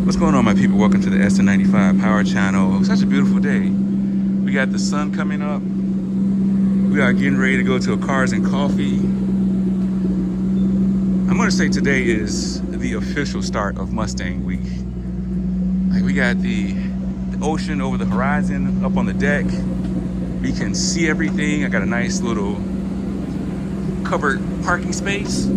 What's going on, my people? Welcome to the Sn95 Power Channel. Such a beautiful day. We got the sun coming up. We are getting ready to go to a Cars and Coffee. I'm gonna say today is the official start of Mustang Week. Like, we got the ocean over the horizon up on the deck. We can see everything. I got a nice little covered parking space.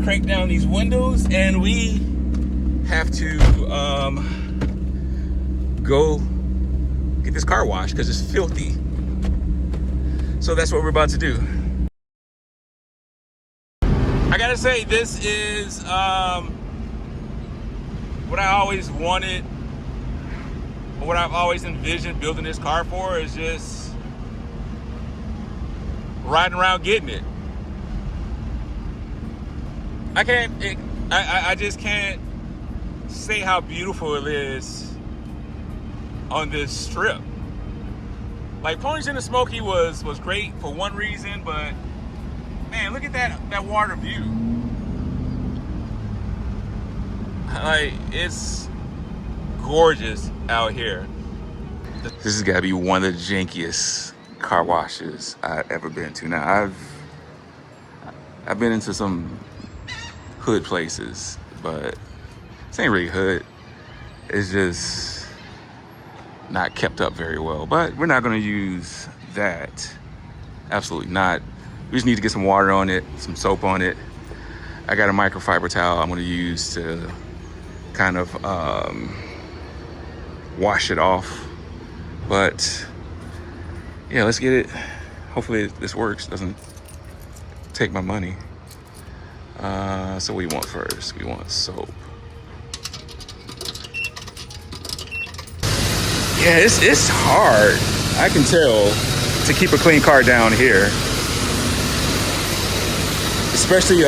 Crank down these windows and we have to go get this car washed because it's filthy. So that's what we're about to do. I gotta say, this is what I always wanted, what I've always envisioned building this car for, is just riding around getting it. I just can't say how beautiful it is on this strip. Like, Ponies in the Smoky was great for one reason, but man, look at that water view. Like, it's gorgeous out here. This has got to be one of the jankiest car washes I've ever been to. Now, I've been into some hood places, but this ain't really hood. It's just not kept up very well, but we're not going to use that. Absolutely not. We just need to get some water on it, some soap on it. I got a microfiber towel I'm going to use to kind of wash it off. But yeah, let's get it. Hopefully this works, doesn't take my money. So what do we want first? We want soap. Yeah, it's hard, I can tell, to keep a clean car down here. Especially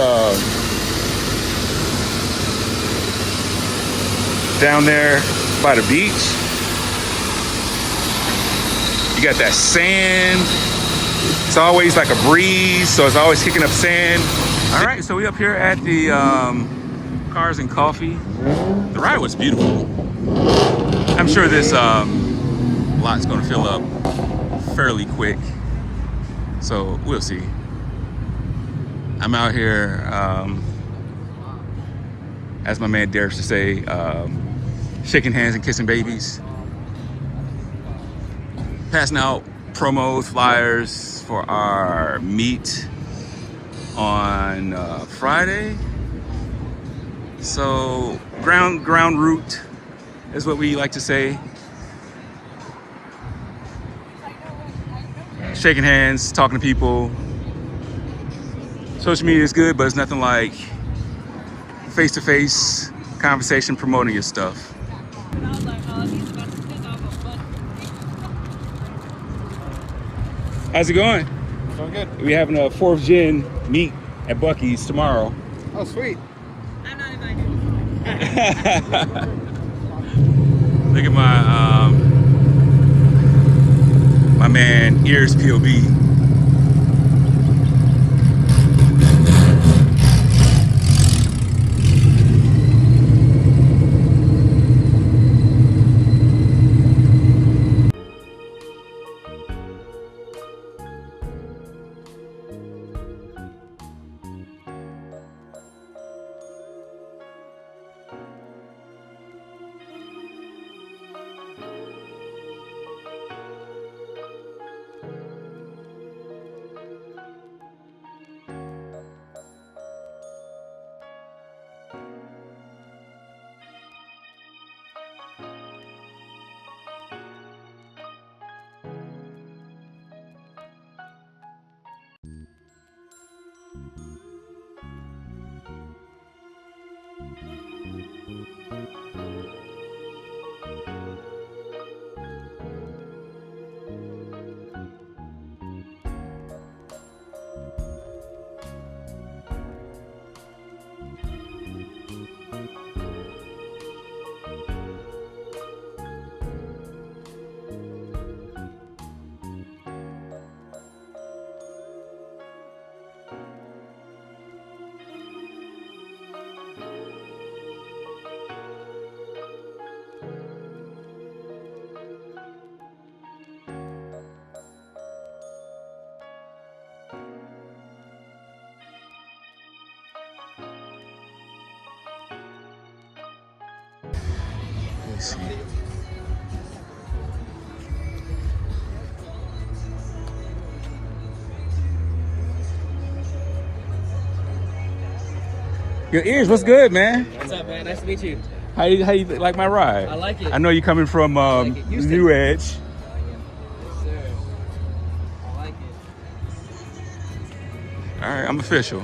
down there by the beach. You got that sand. It's always like a breeze, so it's always kicking up sand. All right, so we up here at the Cars and Coffee. The ride was beautiful. I'm sure this lot's gonna fill up fairly quick, so we'll see. I'm out here, as my man dares to say, shaking hands and kissing babies, passing out promos, flyers for our meet on Friday. So ground route is what we like to say. Shaking hands, talking to people. Social media is good, but it's nothing like face-to-face conversation promoting your stuff. How's it going? Going good. We're having a 4th Gen meet at Buc-ee's tomorrow. Oh, sweet. I'm not invited. Look at my man Ears POV. Let's see. Your ears, what's good, man? What's up, man? Nice to meet you. How you like my ride? I like it. I know you're coming from Houston. New Edge. Yes, sir. I like it. All right, I'm official.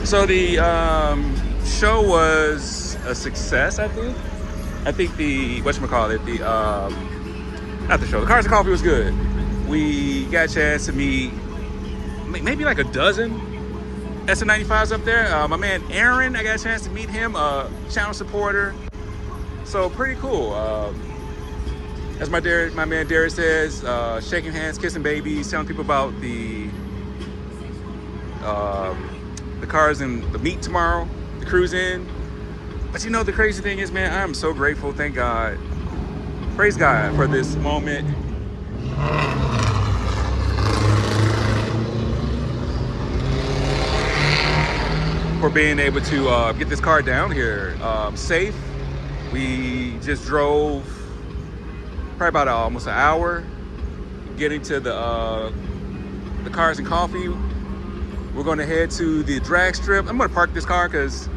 So the show was a success, I think. I think the, whatchamacallit, not the show, the Cars and Coffee was good. We got a chance to meet maybe like a dozen Sn95s up there. My man Aaron, I got a chance to meet him, channel supporter. So pretty cool. As my man Derek says, shaking hands, kissing babies, telling people about the cars and the meet tomorrow, the cruise in. But you know, the crazy thing is, man, I'm so grateful. Thank God. Praise God for this moment. For being able to get this car down here safe. We just drove probably about almost an hour getting to the Cars and Coffee. We're going to head to the drag strip. I'm going to park this car because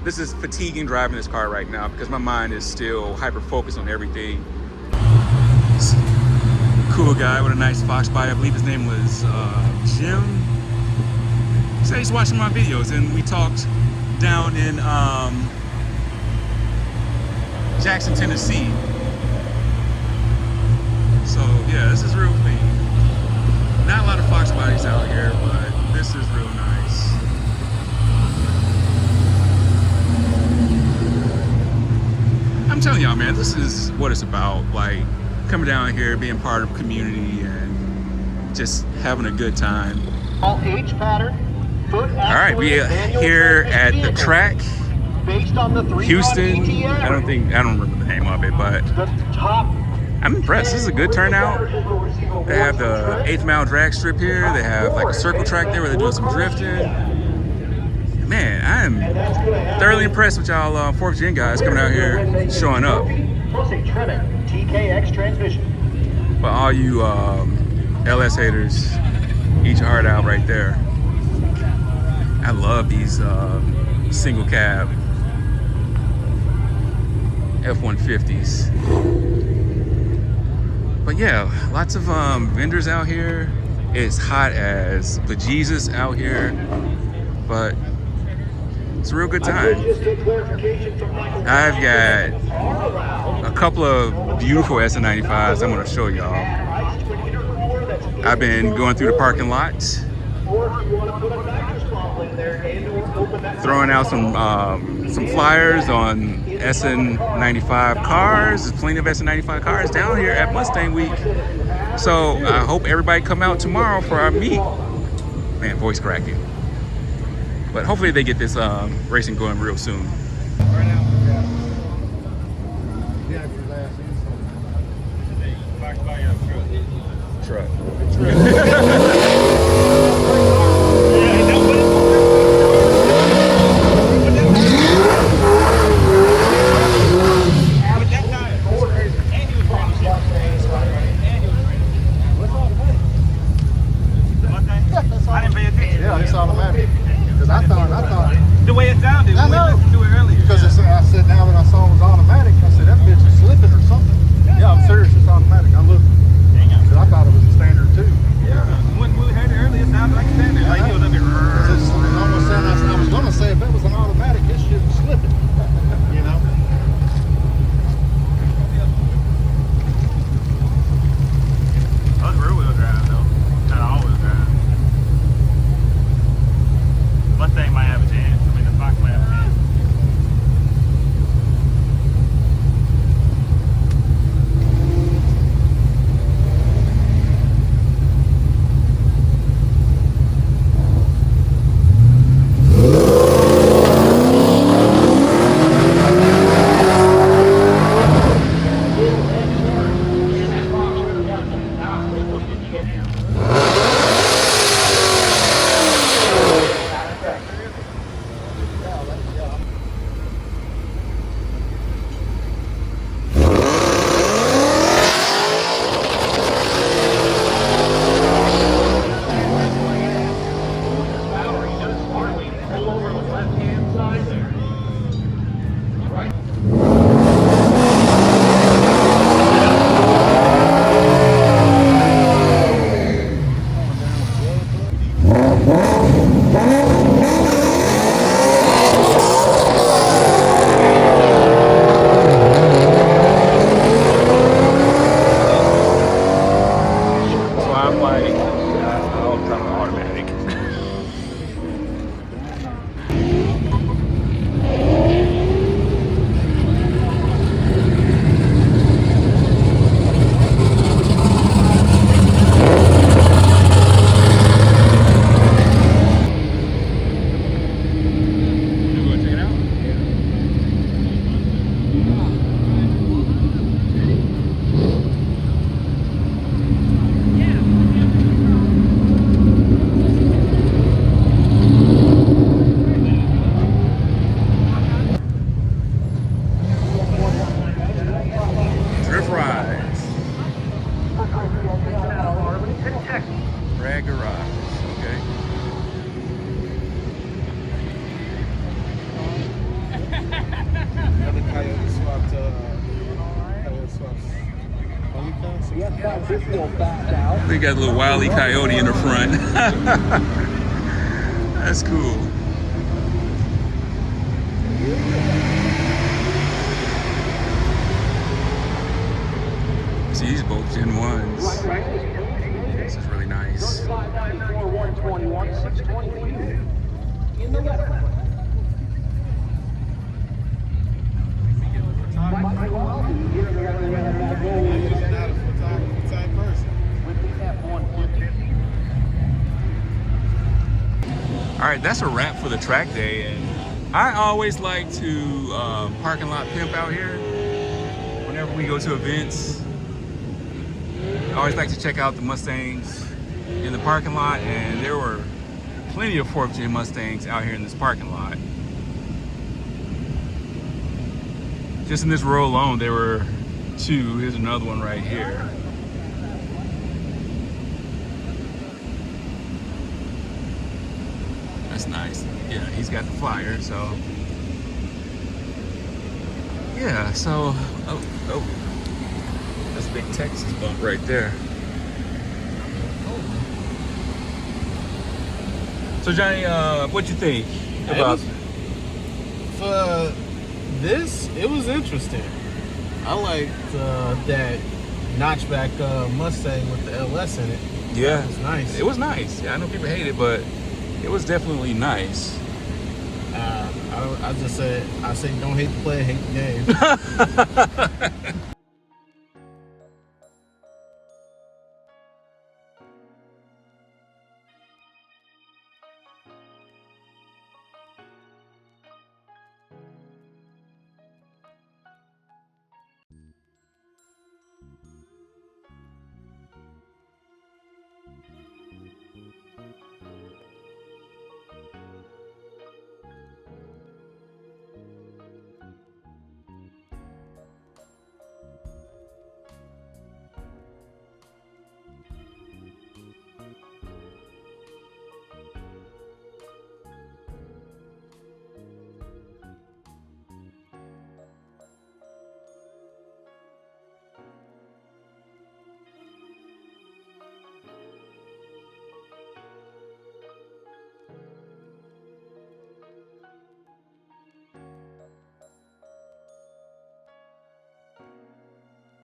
this is fatiguing driving this car right now because my mind is still hyper focused on everything. Cool guy with a nice Fox body. I believe his name was Jim. He said he's watching my videos, and we talked down in Jackson, Tennessee. So yeah, this is real clean. Not a lot of Fox bodies out here, but this is real nice. I'm telling y'all, man, this is what it's about. Like, coming down here, being part of community, and just having a good time. All age pattern, foot. All right, we are here at the track, based on the Houston. I don't remember the name of it, but I'm impressed. This is a good turnout. They have the 8th mile drag strip here. They have like a circle track there where they're doing some drifting. Man, I am thoroughly impressed with y'all 4th Gen guys coming out here, showing up. Plus a Tremec TKX transmission. But all you LS haters, eat your heart out right there. I love these single cab F-150s. But yeah, lots of vendors out here. It's hot as bejesus out here, but it's a real good time. I've got a couple of beautiful Sn95s I'm gonna show y'all. I've been going through the parking lot, throwing out some flyers on Sn95 cars. There's plenty of Sn95 cars down here at Mustang Week. So I hope everybody come out tomorrow for our meet. Man, voice cracking. But hopefully they get this racing going real soon. Truck. I didn't pay attention. Yeah, it's automatic. Because I thought. The way it sounded, I we know. listened to it earlier. Because I said now that I saw it was automatic, I said that bitch is slipping or something. Yeah, I'm serious, it's automatic. I looked. Because I thought it was a standard too. Yeah. When we heard it earlier, it sounded like a standard. Like it was up here. It almost sounded, I was going to say if it was an automatic, this shit was slipping. You know? That was rear wheel drive though. Not all wheel drive. Mustang might have a chance. I mean, the Fox might have a chance. Rag Garage. Okay. Another Coyote swapped, They got a little Wile E. Coyote in the front. That's cool. See, these both Gen 1s. This is really nice. All right, that's a wrap for the track day. And I always like to parking lot pimp out here whenever we go to events. I always like to check out the Mustangs in the parking lot, and there were plenty of 4th Gen Mustangs out here in this parking lot. Just in this row alone, there were 2. Here's another one right here. That's nice. Yeah, he's got the flyer, so. Yeah, so, oh. That's a big Texas bump right there. So Johnny, what you think about for this? It was interesting. I liked that notchback Mustang with the LS in it. Yeah, it was nice. It was nice. Yeah, I know people hate it, but it was definitely nice. I say don't hate the play, hate the game.